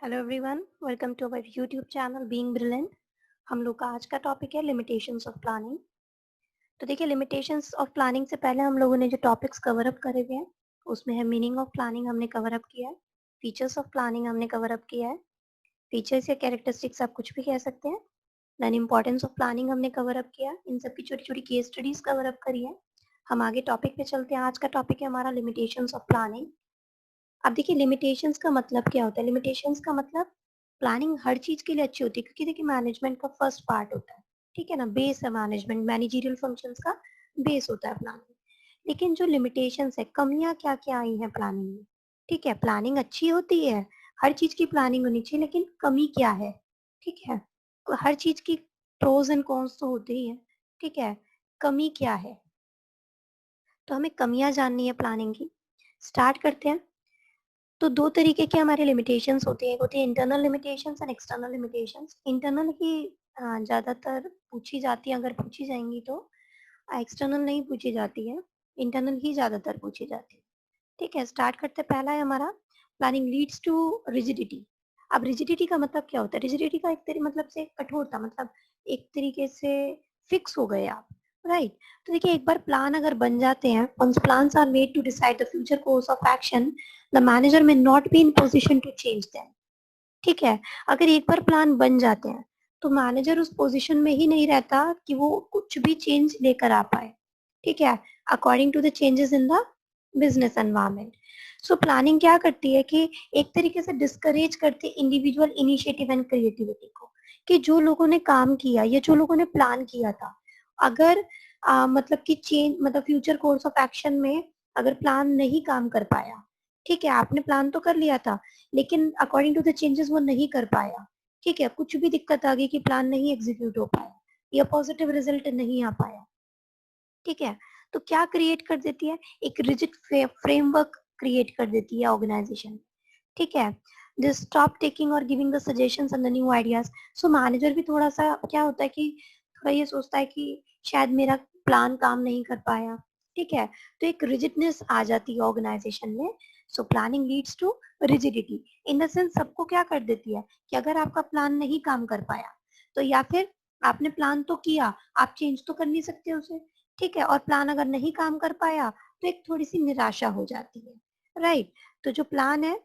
Hello everyone, welcome to our YouTube channel being brilliant. हम लोग का आज का टॉपिक है लिमिटेशंस ऑफ प्लानिंग। तो देखिए, लिमिटेशंस ऑफ प्लानिंग से पहले हम लोगों ने जो टॉपिक्स कवर अप करे हुए हैं उसमें है मीनिंग ऑफ प्लानिंग हमने कवर अप किया है, फीचर्स ऑफ प्लानिंग हमने कवर अप किया है। फीचर्स या कैरेक्टरिस्टिक्स आप कुछ भी कह सकते हैं। देन इंपॉर्टेंस ऑफ प्लानिंग हमने कवर अप किया, इन सब की छोटी छोटी केस स्टडीज कवर अप करी है। हम आगे टॉपिक पे चलते हैं। आज का टॉपिक है हमारा लिमिटेशंस ऑफ प्लानिंग। अब देखिए, लिमिटेशंस का मतलब क्या होता है। लिमिटेशंस का मतलब प्लानिंग हर चीज के लिए अच्छी होती है, क्योंकि देखिए मैनेजमेंट का फर्स्ट पार्ट होता है, ठीक है ना, बेस है मैनेजमेंट, मैनेजरियल फंक्शंस का बेस होता है प्लानिंग। लेकिन जो लिमिटेशंस है, कमियां क्या क्या आई हैं प्लानिंग में। ठीक है, प्लानिंग अच्छी होती है, हर चीज की प्लानिंग होनी चाहिए, लेकिन कमी क्या है। ठीक है, हर चीज की प्रोज एंड कॉन्स तो होते ही है। ठीक है, कमी क्या है, तो हमें कमियां जाननी है प्लानिंग की। स्टार्ट करते हैं। तो दो तरीके के हमारे लिमिटेशंस होते हैं, एक होती है internal limitations and external limitations. Internal ही ज़्यादातर पूछी जाती है, अगर पूछी जाएंगी तो। एक्सटर्नल नहीं पूछी जाती है, इंटरनल ही ज़्यादातर पूछी जाती है। ठीक है, स्टार्ट करते हैं। पहला है हमारा प्लानिंग लीड्स टू रिजिडिटी। अब रिजिडिटी का मतलब क्या होता है। रिजिडिटी का एक तरीके मतलब से कठोरता, मतलब एक तरीके से फिक्स हो गए आप, राइट। तो देखिए, एक बार प्लान अगर बन जाते हैं, once plans are made to decide the future course of action, the manager may not be in position to change them। ठीक है, अगर एक बार प्लान बन जाते हैं तो मैनेजर उस पोजीशन में ही नहीं रहता कि वो कुछ भी चेंज लेकर आ पाए। ठीक है, according to the changes in the business environment. So planning क्या करती है कि एक तरीके से डिस्करेज करती है इंडिविजुअल इनिशिएटिव एंड क्रिएटिविटी को, कि जो लोगों ने काम किया या जो लोगों ने प्लान किया था, अगर मतलब कि चेंज, मतलब फ्यूचर कोर्स ऑफ एक्शन में अगर प्लान नहीं काम कर पाया, ठीक है, आपने प्लान तो कर लिया था लेकिन अकॉर्डिंग टू द चेंजेस वो नहीं कर पाया, ठीक है, कुछ भी दिक्कत आ गई कि प्लान नहीं एग्जीक्यूट हो पाया या पॉजिटिव रिजल्ट नहीं आ पाया, ठीक है, तो क्या क्रिएट कर देती है, एक रिजिड फ्रेमवर्क क्रिएट कर देती है ऑर्गेनाइजेशन। ठीक है, दे स्टॉप टेकिंग और giving the suggestions and the new ideas. So manager भी थोड़ा सा क्या होता है कि थोड़ा ये सोचता है कि शायद मेरा प्लान काम नहीं कर पाया। ठीक है, तो एक रिजिडनेस आ जाती है ऑर्गेनाइजेशन में। So planning leads to rigidity, in the sense सबको क्या कर देती है कि अगर आपका प्लान नहीं काम कर पाया तो, या फिर आपने प्लान तो किया, आप चेंज तो कर नहीं सकते उसे। ठीक है, और प्लान अगर नहीं काम कर पाया तो एक थोड़ी सी निराशा हो जाती है, राइट। तो जो प्लान है,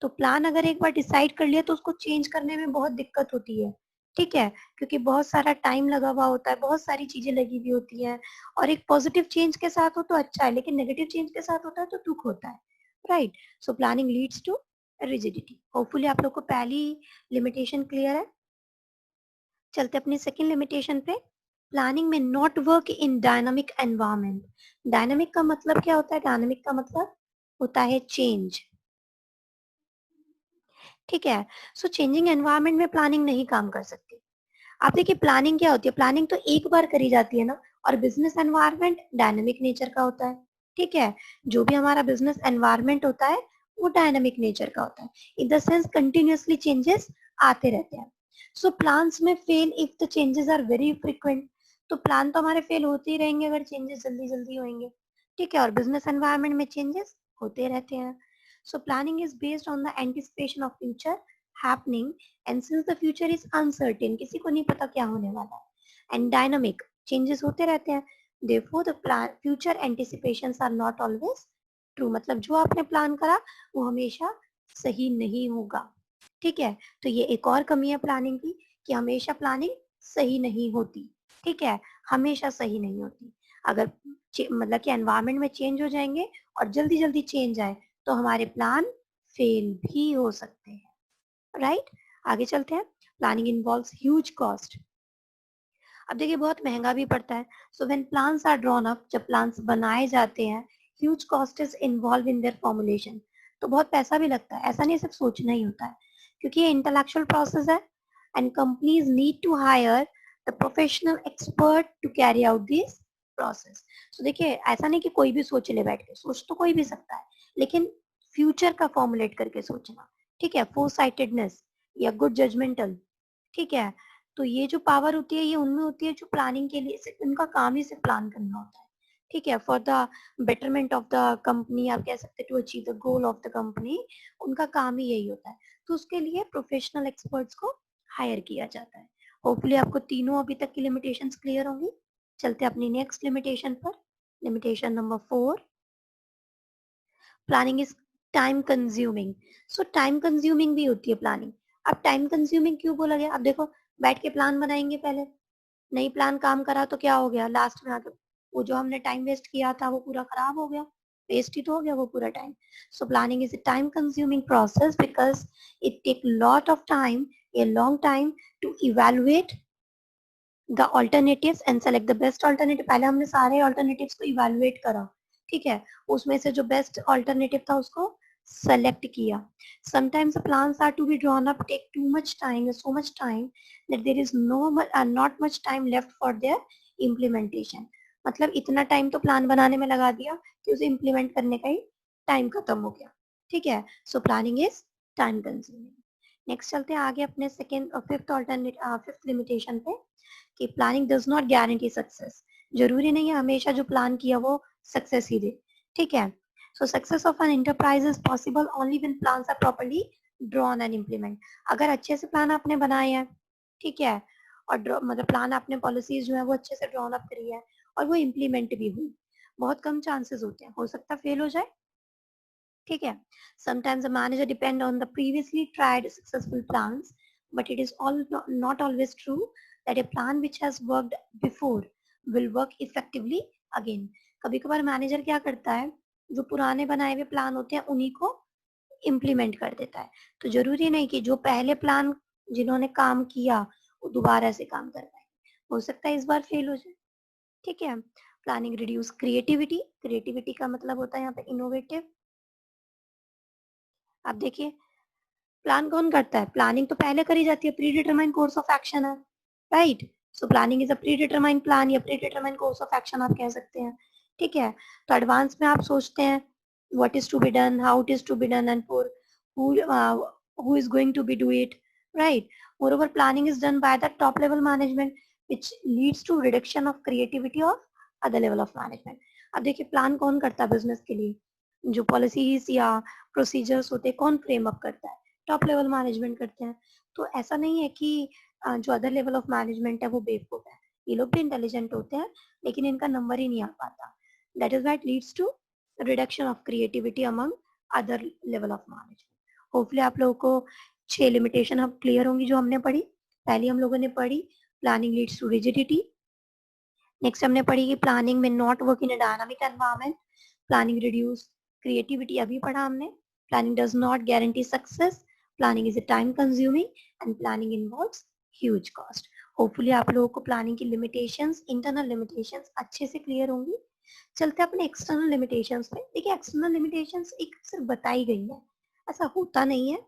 तो प्लान अगर एक बार डिसाइड कर लिया तो उसको चेंज करने में बहुत दिक्कत होती है। ठीक है, क्योंकि बहुत सारा टाइम लगा हुआ होता है, बहुत सारी चीजें लगी हुई होती है। और एक पॉजिटिव चेंज के साथ हो तो अच्छा है, लेकिन नेगेटिव चेंज के साथ होता है तो दुख होता है, right. So planning leads to rigidity. Hopefully आप लोग को पहली लिमिटेशन क्लियर है। चलते अपनी सेकेंड लिमिटेशन पे। प्लानिंग में not work in dynamic environment. Dynamic का मतलब क्या होता है, डायनामिक का मतलब होता है चेंज। ठीक है, सो चेंजिंग एनवायरनमेंट में प्लानिंग नहीं काम कर सकती। आप देखिए, प्लानिंग क्या होती है, प्लानिंग तो एक बार करी जाती है ना, और बिजनेस एनवायरनमेंट डायनेमिक नेचर का होता है। ठीक है, जो भी हमारा बिजनेस एनवायरनमेंट होता है वो डायनेमिक नेचर का होता है, in the sense continuously changes आते रहते हैं। सो प्लान्स में fail if the changes are very frequent. तो प्लान तो हमारे फेल होते ही रहेंगे अगर चेंजेस जल्दी जल्दी होंगे। ठीक है, और बिजनेस एनवायरनमेंट में चेंजेस होते रहते हैं। सो planning is based on the anticipation of future happening, and since the future is uncertain, किसी को नहीं पता क्या होने वाला है, एंड डायनामिक, चेंजेस होते रहते हैं, therefore the plan future anticipations are not always true। मतलब जो आपने प्लान करा वो हमेशा सही नहीं होगा। ठीक है, तो ये एक और कमी है प्लानिंग की, कि हमेशा प्लानिंग सही नहीं होती। ठीक है, हमेशा सही नहीं होती। अगर मतलब कि एनवायरमेंट में चेंज हो जाएंगे और जल्दी जल्दी चेंज आए तो हमारे प्लान फेल भी हो सकते हैं, राइट। आगे चलते हैं। Planning involves huge cost. अब देखिए, बहुत महंगा भी पड़ता है। So when plans are drawn up, जब प्लान्स बनाए जाते हैं, huge cost is involve in their formulation. तो बहुत पैसा भी लगता है, ऐसा नहीं सिर्फ सोचना ही होता है, क्योंकि ये इंटेलेक्चुअल प्रोसेस है, and companies need to hire the professional expert to carry out this process. तो देखिए, ऐसा नहीं कि कोई भी सोच ले बैठ के, सोच तो कोई भी सकता है, लेकिन फ्यूचर का फॉर्मुलेट करके सोचना, ठीक है, फोरसाइटेडनेस या गुड जजमेंटल, ठीक है, तो ये जो पावर होती है ये उनमें होती है जो प्लानिंग के लिए, सिर्फ उनका काम ही सिर्फ प्लान करना होता है। ठीक है, for the betterment of the company, आप कह सकते to achieve the goal of the company, उनका काम ही यही होता है। तो उसके लिए प्रोफेशनल एक्सपर्ट्स को हायर किया जाता है। होपफुली आपको तीनों अभी तक की लिमिटेशंस क्लियर होंगी। चलते अपनी नेक्स्ट लिमिटेशन पर। Limitation number 4, planning is time consuming. So time consuming भी होती है प्लानिंग। अब टाइम कंज्यूमिंग क्यों बोला गया? अब देखो, बैठ के प्लान बनाएंगे, पहले नहीं प्लान काम करा तो क्या हो गया, लास्ट में आके वो जो हमने टाइम वेस्ट किया था वो पूरा खराब हो गया, वेस्ट ही तो हो गया वो पूरा time. So planning is a time consuming process because it take lot of time, a long time to evaluate the alternatives and select the best alternative। पहले हमने सारे alternatives को evaluate करा, ठीक है, उसमें से जो best alternative था उसको select किया। Sometimes the plans are to be drawn up take too much time, so much time that there is not much time left for their implementation। मतलब इतना टाइम तो प्लान बनाने में लगा दिया कि उसे इम्प्लीमेंट करने का ही टाइम खत्म हो गया, ठीक है। सो planning is time consuming. Next चलते हैं आगे अपने सेकेंड और फिफ्थ लिमिटेशन पे कि planning does not guarantee success. जरूरी नहीं है हमेशा जो प्लान किया वो सक्सेस ही दे, ठीक है। So success of an enterprise is possible only when plans are properly drawn and implement. अगर अच्छे से प्लान आपने बनाए हैं, ठीक है, और मतलब प्लान आपने पॉलिसीज जो है वो अच्छे से ड्रॉन अप करी है और वो इम्प्लीमेंट भी हुई, बहुत कम चांसेस होते हैं, हो सकता है फेल हो जाए, ठीक है। Sometimes a manager depend on the previously tried successful plans, but it is all not always true that a plan which has worked before will work effectively again। कभी कभार मैनेजर क्या करता है, जो पुराने बनाए हुए प्लान होते हैं उन्हीं को इम्प्लीमेंट कर देता है। तो जरूरी नहीं कि जो पहले प्लान जिन्होंने काम किया वो दोबारा से काम कर पाए, हो सकता है इस बार फेल हो जाए, ठीक है। Planning reduce creativity. क्रिएटिविटी का मतलब होता है यहाँ पे इनोवेटिव। अब देखिए, प्लान कौन करता है? प्लानिंग तो पहले करी जाती है, predetermined course of action है, right. So planning is a predetermined plan या predetermined course of action आप कह सकते हैं, ठीक है। तो एडवांस में आप सोचते हैं what is to be done, how it is to be done and for who is going to be do it, right। Moreover, planning is done by the top level management which leads to reduction of creativity of other level of management। अब देखिए, plan कौन करता है business के लिए? जो policies या procedures होते हैं कौन फ्रेम अप करता है? टॉप लेवल मैनेजमेंट करते हैं। तो ऐसा नहीं है कि जो अदर लेवल ऑफ मैनेजमेंट है वो बेवकूफ है, ये लोग भी इंटेलिजेंट होते हैं, लेकिन इनका नंबर ही नहीं आ पाता। That is what leads to reduction of creativity among other level of management. Hopefully आप लोगों को 6 लिमिटेशन अब क्लियर होंगी जो हमने पढ़ी। पहली हम लोगों ने पढ़ी planning leads to rigidity. Next हमने पढ़ी कि प्लानिंग में not work in a dynamic environment. Planning reduce creativity अभी पढ़ा हमने। Planning does not guarantee success. Planning is a time consuming and planning involves huge cost. Hopefully आप लोगों को प्लानिंग की लिमिटेशंस, इंटरनल लिमिटेशंस अच्छे से क्लियर होंगी। चलते अपने एक्सटर्नल लिमिटेशंस पे। देखिए, एक्सटर्नल लिमिटेशंस एक सिर्फ बताई गई है, ऐसा होता नहीं है,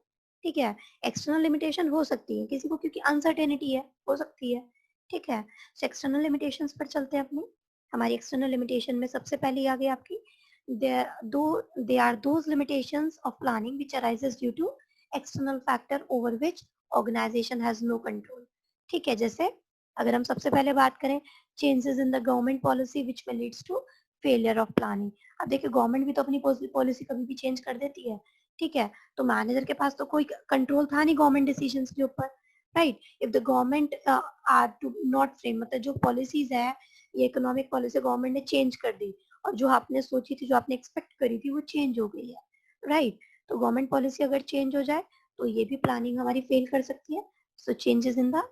ठीक है। एक्सटर्नल लिमिटेशन हो सकती है किसी को, क्योंकि अनसर्टेनिटी है, हो सकती है, ठीक है। एक्सटर्नल लिमिटेशंस पर चलते हैं अपनी। हमारी एक्सटर्नल लिमिटेशन में सबसे पहले आ गई आपकी they are those limitations of planning which arises due to external factor over which organization has no control। ठीक है, जैसे अगर हम सबसे पहले बात करें changes in the government policy which में leads to failure of planning. अब देखिए, गवर्नमेंट भी तो अपनी पॉलिसी कभी भी चेंज कर देती है, ठीक है। तो मैनेजर के पास तो कोई कंट्रोल था नहीं गवर्नमेंट डिसीजंस के ऊपर, right. If the government are to not frame, मतलब जो पॉलिसीज है, ये इकोनॉमिक पॉलिसी गवर्नमेंट ने चेंज कर दी और जो आपने सोची थी, जो आपने एक्सपेक्ट करी थी, वो चेंज हो गई है, राइट। तो गवर्नमेंट पॉलिसी अगर चेंज हो जाए तो ये भी प्लानिंग हमारी फेल कर सकती है। So changes in the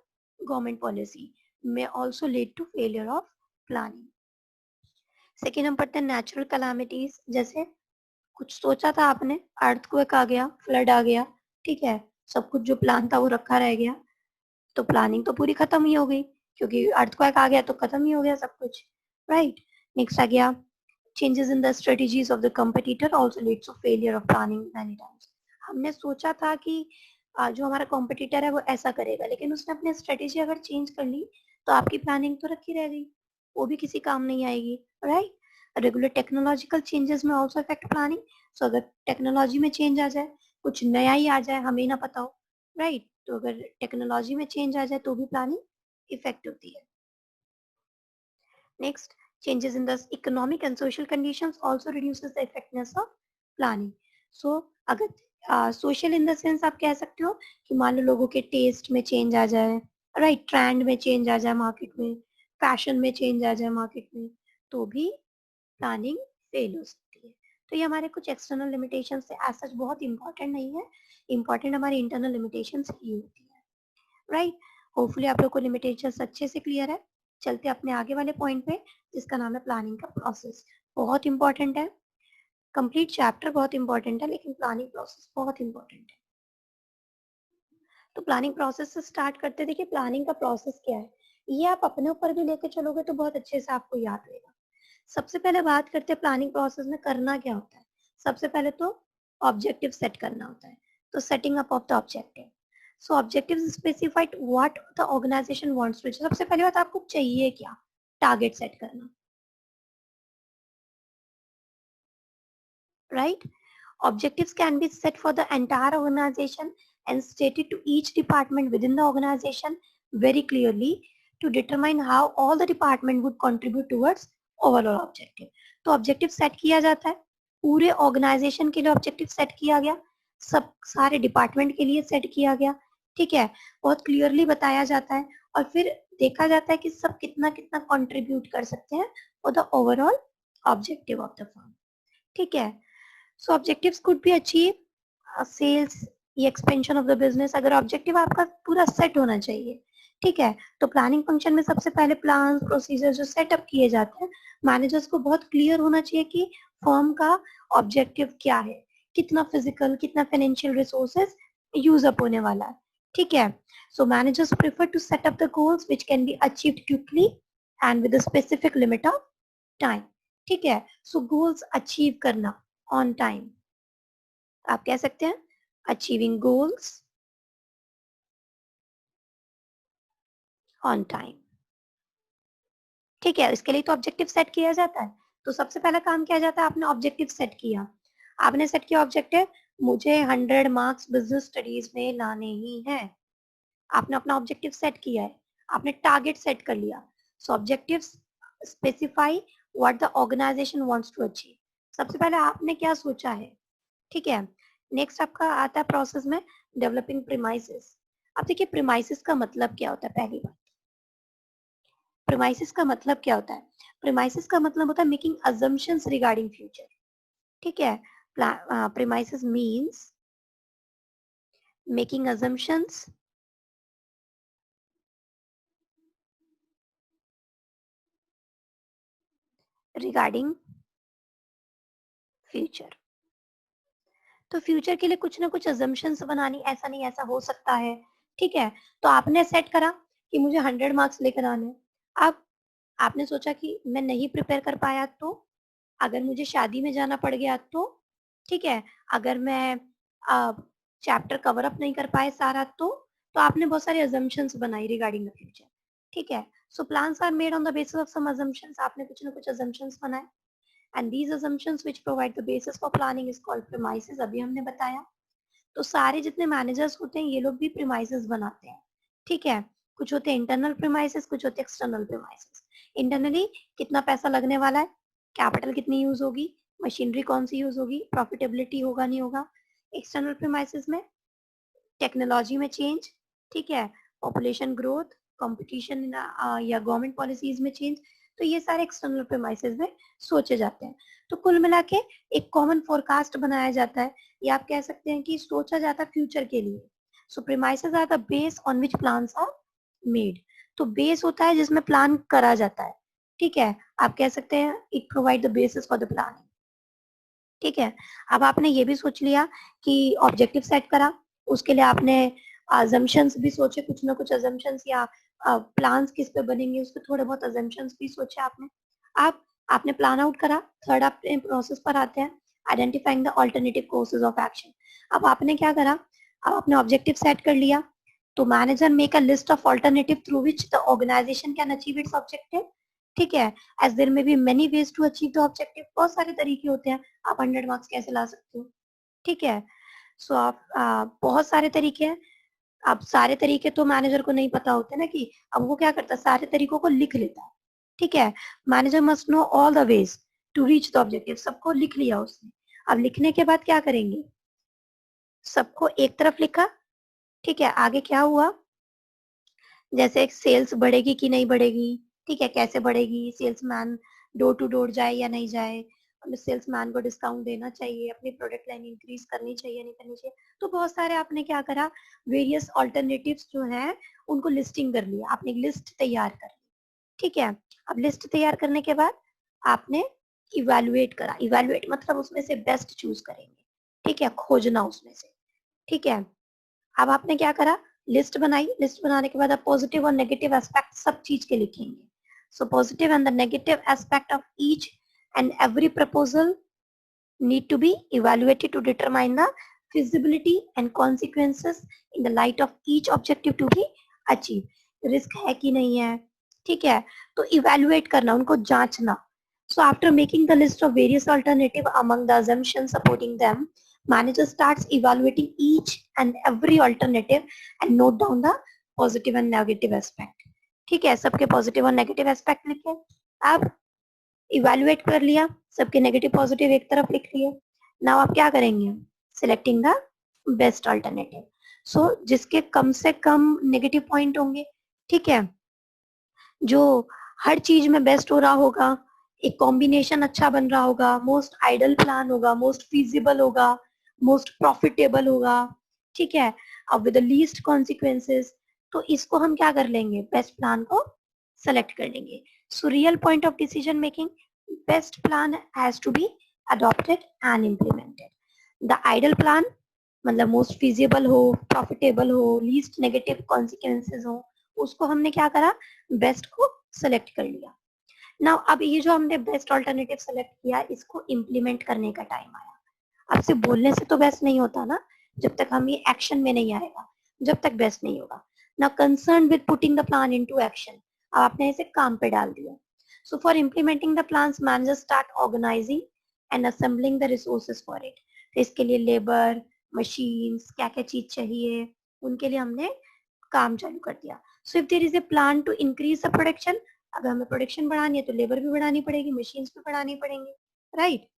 government policy may also lead to failure of planning। Second हम पढ़ते हैं नेचुरल कैलामिटीज। जैसे कुछ सोचा था आपने, अर्थक्वेक आ गया, फ्लड आ गया, ठीक है, सब कुछ जो प्लान था वो रखा रह गया, तो प्लानिंग तो पूरी खत्म ही हो गई, क्योंकि अर्थक्वेक आ गया तो खत्म ही हो गया सब कुछ, राइट। नेक्स्ट आ गया changes in the strategies of the competitor also leads to failure of planning many times। हमने सोचा था कि जो हमारा कॉम्पिटिटर है वो ऐसा करेगा, लेकिन उसने अपनी स्ट्रेटेजी अगर चेंज कर ली तो आपकी प्लानिंग तो रखी रह गई, वो भी किसी काम नहीं आएगी, राइट। रेगुलर टेक्नोलॉजिकल चेंजेस में ऑल्सो अफेक्ट प्लानिंग। सो अगर टेक्नोलॉजी में चेंज आ जाए, कुछ नया ही आ जाए, हमें ना पता हो, राइट, तो अगर टेक्नोलॉजी में चेंज आ जाए तो भी प्लानिंग इफेक्ट होती है। Next, changes in the economic and social conditions also reduces the effectiveness of planning। So, अगर सोशल इन द सेंस आप कह सकते हो कि मान लो लोगों के टेस्ट में चेंज आ जाए, राइट, ट्रेंड में चेंज आ जाए मार्केट में, फैशन में चेंज आ जाए मार्केट में, तो भी प्लानिंग फेल हो सकती है। तो ये हमारे कुछ एक्सटर्नल लिमिटेशंस से एज सच बहुत इंपॉर्टेंट नहीं है, इंपॉर्टेंट हमारी इंटरनल लिमिटेशंस ही होती है, राइट। होपफुली आप लोग को लिमिटेशंस अच्छे से क्लियर है। चलते अपने आगे वाले पॉइंट पे, जिसका नाम है प्लानिंग का प्रोसेस। बहुत इंपॉर्टेंट है, कंप्लीट चैप्टर बहुत इंपॉर्टेंट है, लेकिन प्लानिंग प्रोसेस बहुत इंपॉर्टेंट है। तो प्लानिंग प्रोसेस से स्टार्ट करते, देखिए प्लानिंग का प्रोसेस क्या है, ये आप अपने ऊपर भी लेके चलोगे तो बहुत अच्छे से आपको याद रहेगा। सबसे पहले बात करते हैं प्लानिंग प्रोसेस में करना क्या होता है। सबसे पहले तो ऑब्जेक्टिव सेट करना होता है, तो setting up of the objective. So objective specified what the organisation wants to. सबसे पहले बात आपको चाहिए क्या, टारगेट सेट करना, right? Objectives can be set for the entire organization and stated to each department within the organization very clearly to determine how all the department would contribute towards overall objective. तो objective set किया जाता है, पूरे organization के लिए objective set किया गया, सब सारे department के लिए set किया गया, ठीक है, बहुत clearly बताया जाता है और फिर देखा जाता है कि सब कितना कितना contribute कर सकते हैं for the overall objective of the firm, ठीक है। So objectives could be achieve sales या एक्सपेंशन ऑफ द बिजनेस। अगर ऑब्जेक्टिव आपका पूरा सेट होना चाहिए, ठीक है, तो प्लानिंग फंक्शन में सबसे पहले प्लान प्रोसीजर जो सेटअप किए जाते हैं, मैनेजर्स को बहुत क्लियर होना चाहिए कि फर्म का ऑब्जेक्टिव क्या है, कितना फिजिकल कितना फाइनेंशियल रिसोर्सेज यूज अप होने वाला है, ठीक है। So managers prefer to set up the goals which can be achieved quickly and with a specific limit of time, ठीक है। सो गोल्स अचीव करना ऑन टाइम, आप कह सकते हैं अचीविंग गोल्स ऑन टाइम, ठीक है। इसके लिए तो ऑब्जेक्टिव सेट किया जाता है। तो सबसे पहला काम किया जाता है, आपने ऑब्जेक्टिव सेट किया, आपने सेट किया ऑब्जेक्टिव, मुझे 100 मार्क्स बिजनेस स्टडीज में लाने ही है, आपने अपना ऑब्जेक्टिव सेट किया है, आपने टारगेट सेट कर लिया। So objective specify what the organisation wants to achieve. सबसे पहले आपने क्या सोचा है, ठीक है। नेक्स्ट आपका आता है प्रोसेस में डेवलपिंग प्रीमाइसेस। अब देखिए प्रीमाइसेस का मतलब क्या होता है, पहली बात, प्रीमाइसेस का मतलब क्या होता है, प्रीमाइसेस का मतलब होता है मेकिंग अजम्पशंस रिगार्डिंग फ्यूचर, ठीक है। Premises means making assumptions regarding future. तो फ्यूचर के लिए कुछ ना कुछ अजम्पशंस बनानी, ऐसा नहीं ऐसा हो सकता है, ठीक है। तो आपने सेट करा कि मुझे 100 मार्क्स लेकर आने हैं। अब आपने सोचा कि मैं नहीं प्रिपेयर कर पाया तो, अगर मुझे शादी में जाना पड़ गया तो, ठीक है, अगर मैं चैप्टर कवर अप नहीं कर पाए सारा तो आपने बहुत सारे अजम्पशंस बनाई रिगार्डिंग द फ्यूचर, ठीक है। So plans are made on the basis of some assumptions, आपने कुछ ना कुछ अजम्पशंस बनाए and these assumptions which provide the basis for planning is called premises, अभी हमने बताया। तो सारे जितने मैनेजर्स होते हैं ये लोग भी प्रीमाइसेस बनाते हैं, ठीक है। कुछ होते हैं इंटरनल प्रीमाइसेस, कुछ होते हैं एक्सटर्नल प्रीमाइसेस। इंटरनली कितना पैसा लगने वाला है, कैपिटल कितनी यूज होगी, मशीनरी कौन सी यूज होगी, प्रॉफिटेबिलिटी होगा नहीं होगा। एक्सटर्नल प्रीमाइसेस में टेक्नोलॉजी में चेंज, ठीक है, पॉपुलेशन ग्रोथ, कंपटीशन या गवर्नमेंट पॉलिसीज में चेंज, तो ये सारे एक्सटर्नल प्रीमाइसेस में सोचे जाते हैं। तो कुल मिला के एक कॉमन फोरकास्ट बनाया जाता है, या आप कह सकते हैं कि सोचा जाता है फ्यूचर के लिए। So premises are the base on which plans are made. तो बेस होता है जिसमें प्लान करा जाता है, ठीक है, आप कह सकते हैं it provide the basis for the planning, ठीक है। अब आपने ये भी सोच लिया कि ऑब्जेक्टिव सेट करा, उसके लिए आपने अजम्पशंस भी सोचे, कुछ ना कुछ अजम्पशंस या प्लान्स किस पे बनेंगे उसके थोड़े बहुत अजम्पशंस भी सोचे आपने। आप आपने प्लान आउट करा, थर्ड आपने प्रोसेस पर आते हैं, identifying the alternative courses of action. अब आपने क्या करा, अब आपने ऑब्जेक्टिव सेट कर लिया, तो manager make a list of alternative through which the organisation can achieve its objective, ठीक है। As there may be many ways to achieve the objective, बहुत सारे तरीके होते हैं आप 100 मार्क्स कैसे ला सकते हो, ठीक है। सो आप बहुत सारे तरीके हैं। अब सारे तरीके तो मैनेजर को नहीं पता होते ना, कि अब वो क्या करता है सारे तरीकों को लिख लेता है, ठीक है। Manager must know all the ways to reach the objective, सबको लिख लिया उसने। अब लिखने के बाद क्या करेंगे, सबको एक तरफ लिखा, ठीक है। आगे क्या हुआ, जैसे सेल्स बढ़ेगी कि नहीं बढ़ेगी, ठीक है, कैसे बढ़ेगी, सेल्समैन डोर टू डोर जाए या नहीं जाए, सेल्समैन को डिस्काउंट देना चाहिए, अपनी प्रोडक्ट लाइन इंक्रीज करनी चाहिए नहीं करनी चाहिए। तो बहुत सारे आपने क्या करा, वेरियस ऑल्टरनेटिव्स जो है उनको लिस्टिंग कर लिया, आपने लिस्ट तैयार कर ली, ठीक है। अब लिस्ट तैयार करने के बाद आपने इवेलुएट करा, इवेलुएट मतलब उसमें से बेस्ट चूज करेंगे, ठीक है, खोजना उसमें से, ठीक है। अब आपने क्या करा, लिस्ट बनाई, लिस्ट बनाने के बाद आप पॉजिटिव और नेगेटिव एस्पेक्ट सब चीज के लिखेंगे। So positive and the negative aspect of each and every proposal need to be evaluated to determine the feasibility and consequences in the light of each objective to be achieved। Risk है कि नहीं है, ठीक है, तो evaluate करना, उनको जांचना। So after making the list of various alternative among the assumptions supporting them, manager starts evaluating each and every alternative and note down the positive and negative aspect। ठीक है, सबके पॉजिटिव और नेगेटिव एस्पेक्ट लिखे। अब evaluate कर लिया, सबके negative positive एक तरफ लिख लिए। नाउ आप क्या करेंगे, सिलेक्टिंग द बेस्ट अल्टरनेटिव। सो जिसके कम से कम नेगेटिव पॉइंट होंगे, ठीक है, जो हर चीज में बेस्ट हो रहा होगा, एक कॉम्बिनेशन अच्छा बन रहा होगा, मोस्ट आइडल प्लान होगा, मोस्ट फीजिबल होगा, मोस्ट प्रॉफिटेबल होगा, ठीक है, अब विद द लीस्ट कॉन्सिक्वेंसेस, तो इसको हम क्या कर लेंगे, बेस्ट प्लान को सेलेक्ट कर लेंगे। So real point of decision making, best plan has to be adopted and implemented। The ideal plan मतलब मोस्ट फिजिबल हो, प्रॉफिटेबल हो, लीस्ट नेगेटिव कॉन्सिक्वेंसेज हो, उसको हमने क्या करा, बेस्ट को सेलेक्ट कर लिया। नाउ अब ये जो हमने बेस्ट ऑल्टरनेटिव सेलेक्ट किया, इसको इम्प्लीमेंट करने का टाइम आया। अब सिर्फ बोलने से तो बेस्ट नहीं होता ना, जब तक हम ये एक्शन में नहीं आएगा, जब तक बेस्ट नहीं होगा। Now concern with putting the plan into action, अब आपने इसे काम पे डाल दिया। So for implementing the plans manager start organising and assembling the resources for it. तो इसके लिए लेबर, मशीन्स, क्या क्या चीज चाहिए, उनके लिए हमने काम चालू कर दिया। So if there is a plan to increase the production, अगर हमें प्रोडक्शन बढ़ानी है तो लेबर भी बढ़ानी पड़ेगी, मशीन्स भी बढ़ानी पड़ेंगी, right.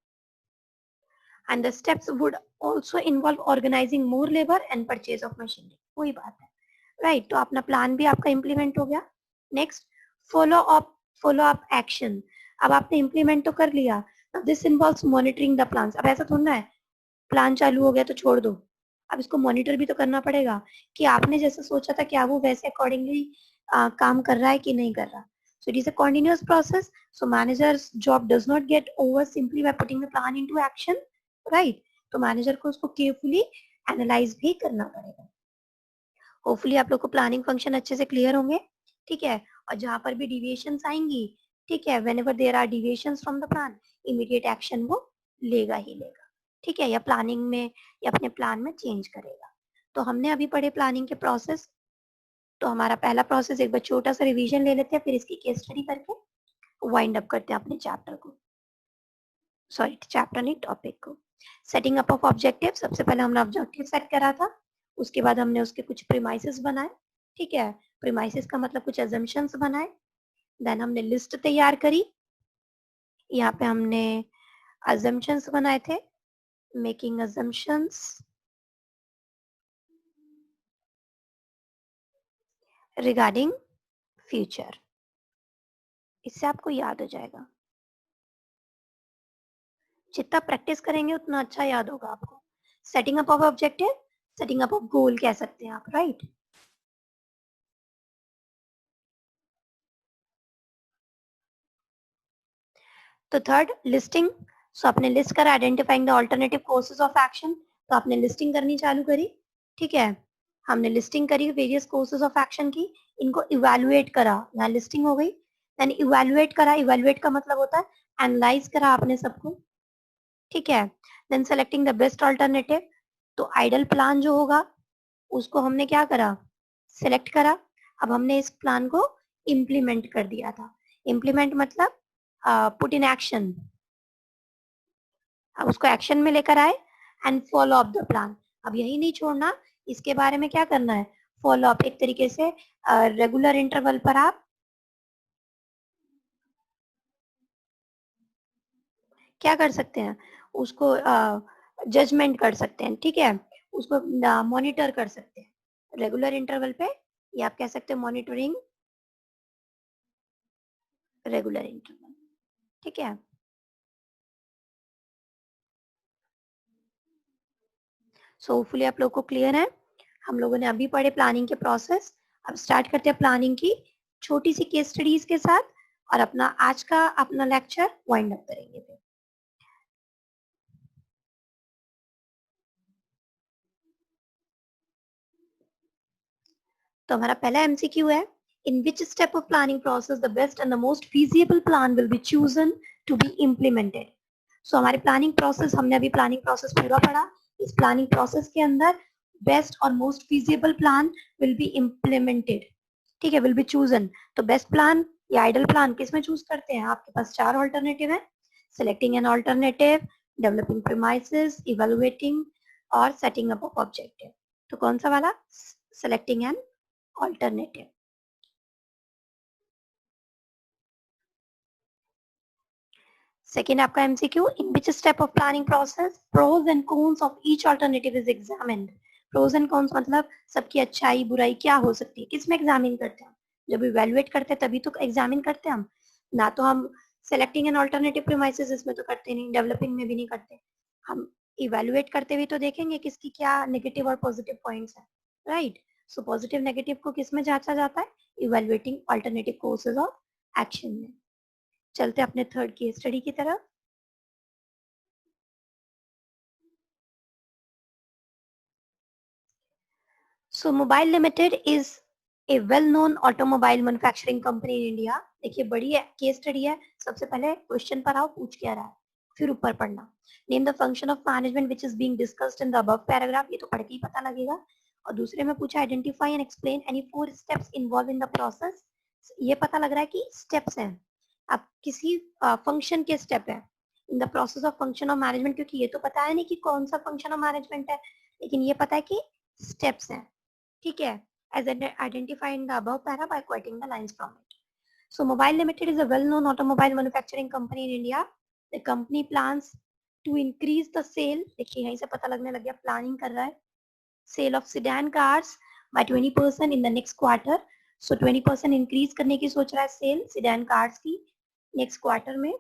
And the steps would also involve organising more labour and purchase of machinery, वही बात है, राइट। तो अपना प्लान भी आपका इम्प्लीमेंट हो गया। Next, follow up, follow up action. अब आपने इम्प्लीमेंट तो कर लिया, this involves monitoring the plans. अब ऐसा थोड़ा है प्लान चालू हो गया तो छोड़ दो, अब इसको मॉनिटर भी तो करना पड़ेगा कि आपने जैसे सोचा था क्या वो वैसे अकॉर्डिंगली काम कर रहा है कि नहीं कर रहा। So it is a continuous process. So manager's job does not get over simply by putting the plan into action, right? तो मैनेजर को उसको केयरफुली एनालाइज भी करना पड़ेगा। होपफुली आप लोग को प्लानिंग फंक्शन अच्छे से क्लियर होंगे, ठीक है। और जहां पर भी डिविएशंस आएंगी, ठीक है, whenever there are deviations from the plan, immediate action वो लेगा ही लेगा, ठीक है, या प्लानिंग में या अपने प्लान में चेंज करेगा। तो हमने अभी पढ़े प्लानिंग के प्रोसेस। तो हमारा पहला प्रोसेस एक बार छोटा सा रिवीजन ले लेते हैं, फिर इसकी केस स्टडी करके वाइंड अप करते हैं अपने चैप्टर को, सॉरी चैप्टर नहीं, टॉपिक को। सेटिंग अप ऑफ ऑब्जेक्टिव, सबसे पहले हमने ऑब्जेक्टिव सेट करा था, उसके बाद हमने उसके कुछ प्रीमाइसेस बनाए, ठीक है, प्रीमाइसेस का मतलब कुछ अजम्पशंस बनाए। देन हमने लिस्ट तैयार करी, यहाँ पे हमने अजम्पशंस बनाए थे, मेकिंग अजम्पशंस रिगार्डिंग फ्यूचर, इससे आपको याद हो जाएगा, जितना प्रैक्टिस करेंगे उतना अच्छा याद होगा आपको। Setting up of objective, setting up of goal कह सकते हैं आप, राइट। तो थर्ड, लिस्टिंग। सो आपने लिस्ट करा, identifying the alternative courses of action, तो आपने लिस्टिंग करनी चालू करी, ठीक है। हमने लिस्टिंग करी वेरियस कोर्सेज ऑफ एक्शन की, इनको इवेलुएट करा, यहाँ लिस्टिंग हो गई। देन इवेलुएट करा, इवेलुएट का मतलब होता है एनालाइज करा आपने सबको, ठीक है। Then selecting the best alternative, तो आइडल प्लान जो होगा उसको हमने क्या करा, सिलेक्ट करा। अब हमने इस प्लान को इम्प्लीमेंट कर दिया था। इम्प्लीमेंट मतलब पुट इन एक्शन, अब उसको एक्शन में लेकर आए and follow up the plan. अब यही नहीं छोड़ना, इसके बारे में क्या करना है, फॉलो अप, एक तरीके से रेगुलर इंटरवल पर आप क्या कर सकते हैं, उसको जजमेंट कर सकते हैं, ठीक है, उसको मॉनिटर कर सकते हैं रेगुलर इंटरवल पे, या आप कह सकते हैं मॉनिटरिंग रेगुलर इंटरवल। ठीक है, सो होपफुली आप लोग को क्लियर है। हम लोगों ने अभी पढ़े प्लानिंग के प्रोसेस, अब स्टार्ट करते हैं प्लानिंग की छोटी सी केस स्टडीज के साथ, और अपना आज का अपना लेक्चर वाइंड अप करेंगे फिर। तो हमारा पहला एमसीक्यू है, in which step of planning process the best and the most feasible plan will be chosen to be implemented. So हमारे प्लानिंग प्रोसेस, हमने अभी प्लानिंग प्रोसेस पूरा पढ़ा। इस प्लानिंग प्रोसेस के अंदर बेस्ट और most feasible plan will be implemented. ठीक है, विल बी चूजन। तो बेस्ट प्लान या आइडल प्लान किस में चूज करते हैं? आपके पास चार ऑल्टरनेटिव है, selecting an alternative, developing premises, evaluating और सेटिंग अप ऑफ ऑब्जेक्टिव। तो कौन सा वाला? Selecting an alternative. सेकेंड आपका MCQ, in which step of planning process pros and cons of each alternative is examined. Pros and cons मतलब सबकी अच्छाई बुराई क्या हो सकती है, किसमें एग्जामिन करते हैं? जब इवेलुएट करते हैं तभी तो एग्जामिन करते हैं हम, ना तो हम सेलेक्टिंग एन ऑल्टरनेटिव प्रीमाइसेस इसमें तो करते नहीं, डेवलपिंग में भी नहीं करते। हम इवेलुएट करते हुए तो देखेंगे किसकी क्या नेगेटिव और पॉजिटिव पॉइंट्स है, राइट। सो पॉजिटिव नेगेटिव को किसमें जांचा जाता है? Evaluating alternative courses of action में। चलते अपने थर्ड केस स्टडी की तरफ। So Mobile Limited is a well-known automobile manufacturing company in India. देखिए बड़ी केस स्टडी है। सबसे पहले क्वेश्चन पर आओ, पूछ क्या रहा है, फिर ऊपर पढ़ना। Name the function of management which is being discussed in the above paragraph, ये तो पढ़ के ही पता लगेगा। और दूसरे में पूछा identify and explain any 4 steps involve in the process. ये पता लग रहा है कि स्टेप्स हैं, अब किसी फंक्शन के स्टेप है in the process of function of management, क्योंकि ये तो पता है नहीं कि कौन सा फंक्शन ऑफ मैनेजमेंट है, लेकिन ये पता है कि स्टेप्स हैं। ठीक है, as identified in the above para by quoting the lines from it. So Mobile Limited is a well-known automobile manufacturing company in India. The company plans to increase the sale, देखिए यहीं से पता लगने लग गया प्लानिंग कर रहा है, sale of sedan cars by 20% in the next quarter. So 20% increase करने की सोच रहा है सेल sedan cars की next quarter में.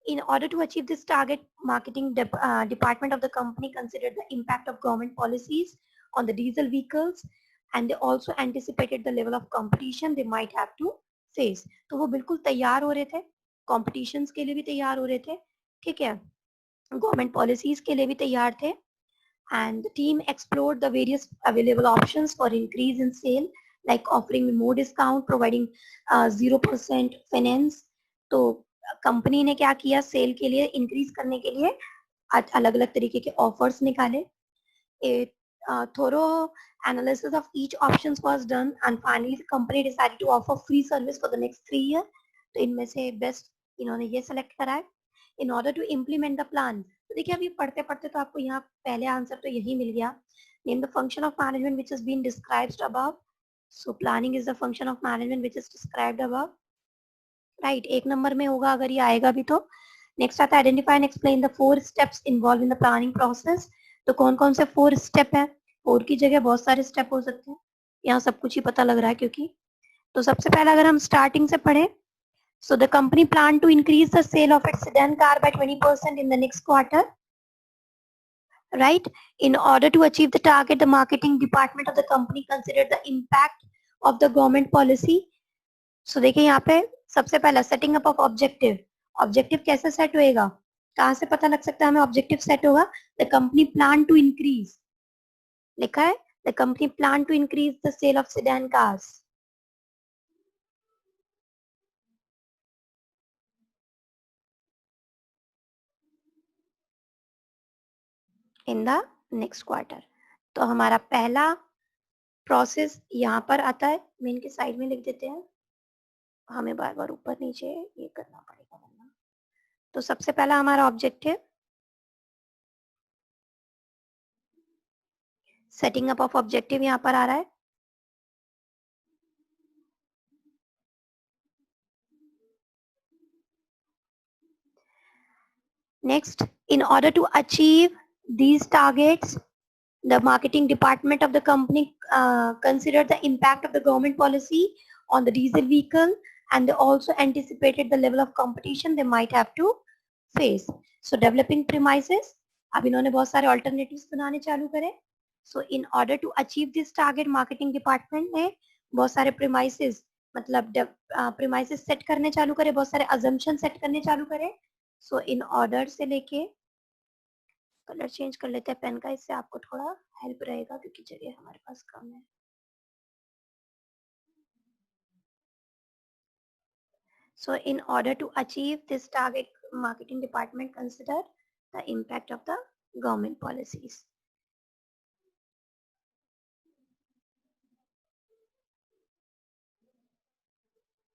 In order to achieve this target, marketing department of the company considered the impact of government policies on the diesel vehicles, and they also anticipated the level of competition they might have to face. तो वो बिल्कुल तैयार हो रहे थे, competitions के लिए भी तैयार हो रहे थे, ठीक है, government policies के लिए भी तैयार थे, and the team explored the various available options for increase in sale, like offering more discount, providing 0% finance. तो कंपनी ने क्या किया, सेल के लिए इंक्रीज करने के लिए अलग अलग तरीके के ऑफर्स निकाले। thorough analysis of each options was done, and finally the company decided to offer free service for the next 3 years. तो इनमें से बेस्ट इन्होंने ये सेलेक्ट करा है। In order to implement the plan, तो देखिए अभी पढ़ते पढ़ते तो आपको यहाँ पहले आंसर तो यही मिल गया। Name the function of management which is been described above. So planning is the function of management which is described above, right. एक नंबर में होगा अगर ये आएगा भी तो। नेक्स्ट आता है identify and explain the 4 steps involve in the planning process. तो कौन कौन से 4 स्टेप है? 4 की जगह बहुत सारे स्टेप हो सकते हैं, यहाँ सब कुछ ही पता लग रहा है क्योंकि। तो सबसे पहले अगर हम स्टार्टिंग से पढ़े, so the company plan to increase the sale of its sedan car by 20% in the next quarter, right. In order to achieve the target, the marketing department of the company considered the impact of the government policy. So देखिए यहाँ पे सबसे पहला setting up of objective. Objective कैसे set होएगा, कहाँ से पता लग सकता है हमें ऑब्जेक्टिव सेट होगा? The company plan to increase, लिखा है the company plan to increase the sale of sedan cars in the next quarter. तो हमारा पहला प्रोसेस यहाँ पर आता है, मेन के साइड में लिख देते हैं, हमें बार बार ऊपर नीचे ये करना पड़ेगा वरना। तो सबसे पहला हमारा objective setting up of objective यहाँ पर आ रहा है। Next, in order to achieve these targets, The marketing department of the company considered the impact of the government policy on the diesel vehicle, and they also anticipated the level of competition they might have to face. So developing premises, अब इन्होंने बहुत सारे alternatives बनाने चालू करे. So in order to achieve this target, marketing department ने बहुत सारे premises मतलब premises set करने चालू करे, बहुत सारे assumptions set करने चालू करे. So in order से लेके कलर चेंज कर लेते हैं पेन का, इससे आपको थोड़ा हेल्प रहेगा क्योंकि जगह हमारे पास कम है. So in order to achieve this target, marketing department consider the impact of the government policies.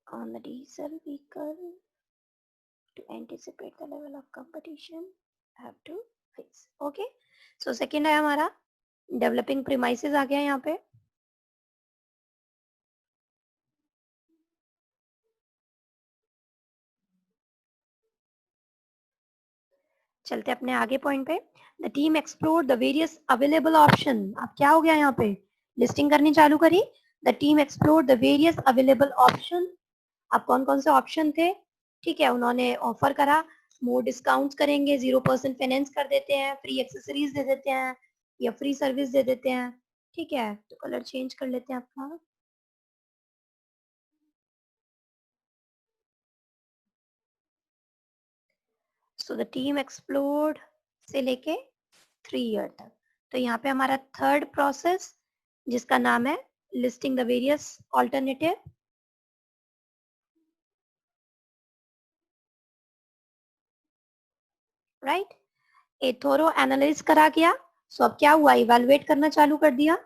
On the diesel vehicle to anticipate the level of competition have to face. Okay. So second है हमारा developing premises आ गया यहाँ पे. चलते अपने आगे point पे. The team explore the various available option. अब क्या हो गया यहाँ पे, लिस्टिंग करनी चालू करी. The team explore the various available option. अब कौन कौन से ऑप्शन थे, ठीक है, उन्होंने ऑफर करा, मोर डिस्काउंट्स करेंगे, 0% फाइनेंस कर देते हैं, फ्री एक्सेसरीज दे देते हैं या फ्री सर्विस दे देते हैं. ठीक है, तो कलर चेंज कर लेते हैं अपना. सो द टीम एक्सप्लोर्ड से लेके 3 ईयर तक. तो यहाँ पे हमारा थर्ड प्रोसेस जिसका नाम है listing the various alternative. Right, a thorough analysis करा गया. सो अब क्या हुआ, इवैल्यूएट करना चालू कर दिया.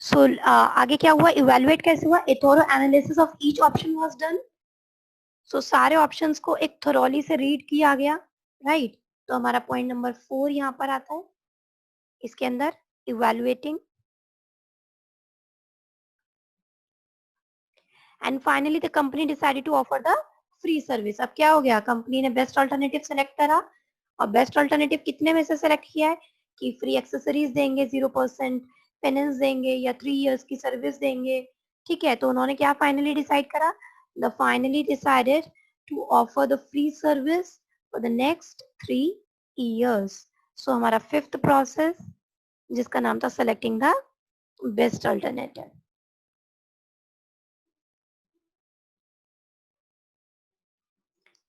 सो आगे क्या हुआ, इवैल्यूएट कैसे हुआ, a thorough analysis of each option was done. So सारे ऑप्शंस को एक थोरोली से रीड किया गया. राइट, तो हमारा पॉइंट नंबर 4 यहाँ पर आता है इसके अंदर, evaluating. And finally the company decided to offer the free service. अब क्या हो गया, कंपनी ने बेस्ट ऑल्टरनेटिव सेलेक्ट करा, और बेस्ट ऑल्टरनेटिव कितने में से सेलेक्ट किया है कि फ्री एक्सेसरीज देंगे, 0% फाइनेंस देंगे या 3 इयर्स की सर्विस देंगे. ठीक है, तो उन्होंने क्या फाइनली डिसाइड करा, the finally decided to offer the free service for the next 3 years. So हमारा फिफ्थ प्रोसेस जिसका नाम था सेलेक्टिंग द बेस्ट ऑल्टरनेटिव.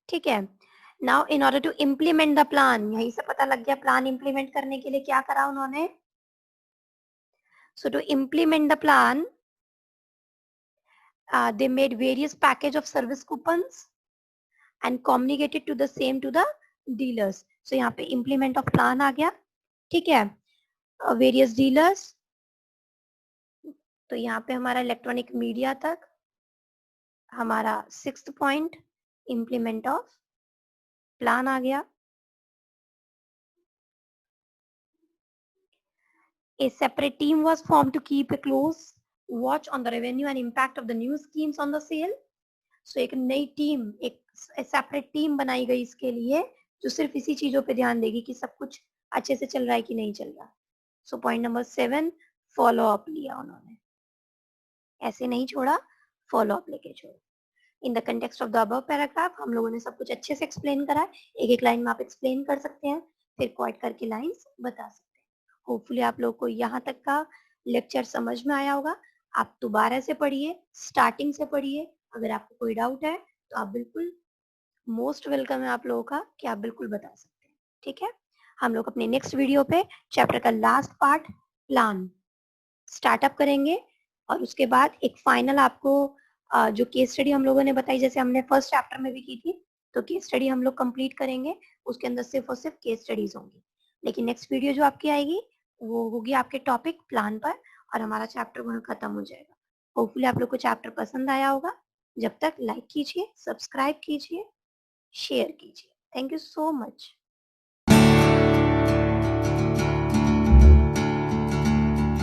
ठीक है, now in order to implement the plan, यहीं से पता लग गया प्लान इम्प्लीमेंट करने के लिए क्या करा उन्होंने. So to implement the plan they made various package of service coupons and communicated to the same to the dealers. So यहाँ पे implement of plan आ गया. ठीक है, various dealers, तो यहाँ पे हमारा इलेक्ट्रॉनिक मीडिया तक. हमारा 6th point implement of plan आ गया. A separate team was formed to keep a close watch on the revenue and impact of the new schemes on the sale. So एक नई टीम, एक separate team बनाई गई इसके लिए जो सिर्फ इसी चीजों पे ध्यान देगी कि सब कुछ अच्छे से चल रहा है कि नहीं चल रहा. So point number 7 follow up लिया उन्होंने, ऐसे नहीं छोड़ा, फॉलो अप लेके छोड़ा. In the context of the above paragraph हम लोगों ने सब कुछ अच्छे से एक्सप्लेन करा है. एक एक लाइन में आप एक्सप्लेन कर सकते हैं, फिर क्वाइट करके लाइंस बता सकते हैं. होपफुली आप लोग को यहाँ तक का लेक्चर समझ में आया होगा. आप दोबारा से पढ़िए, स्टार्टिंग से पढ़िए. अगर आपको कोई डाउट है तो आप बिल्कुल मोस्ट वेलकम है आप लोगों का कि आप बिल्कुल बता सकते हैं. ठीक है, हम लोग अपने नेक्स्ट वीडियो पे चैप्टर का लास्ट पार्ट प्लान स्टार्टअप करेंगे, और उसके बाद एक फाइनल आपको जो केस स्टडी हम लोगों ने बताई, जैसे हमने फर्स्ट चैप्टर में भी की थी, तो केस स्टडी हम लोग कंप्लीट करेंगे. उसके अंदर सिर्फ और सिर्फ केस स्टडीज होंगी. लेकिन नेक्स्ट वीडियो जो आपकी आएगी वो होगी आपके टॉपिक प्लान पर, और हमारा चैप्टर वहाँ खत्म हो जाएगा. होपफुली आप लोग को चैप्टर पसंद आया होगा. जब तक लाइक कीजिए, सब्सक्राइब कीजिए, शेयर कीजिए. Thank you so much.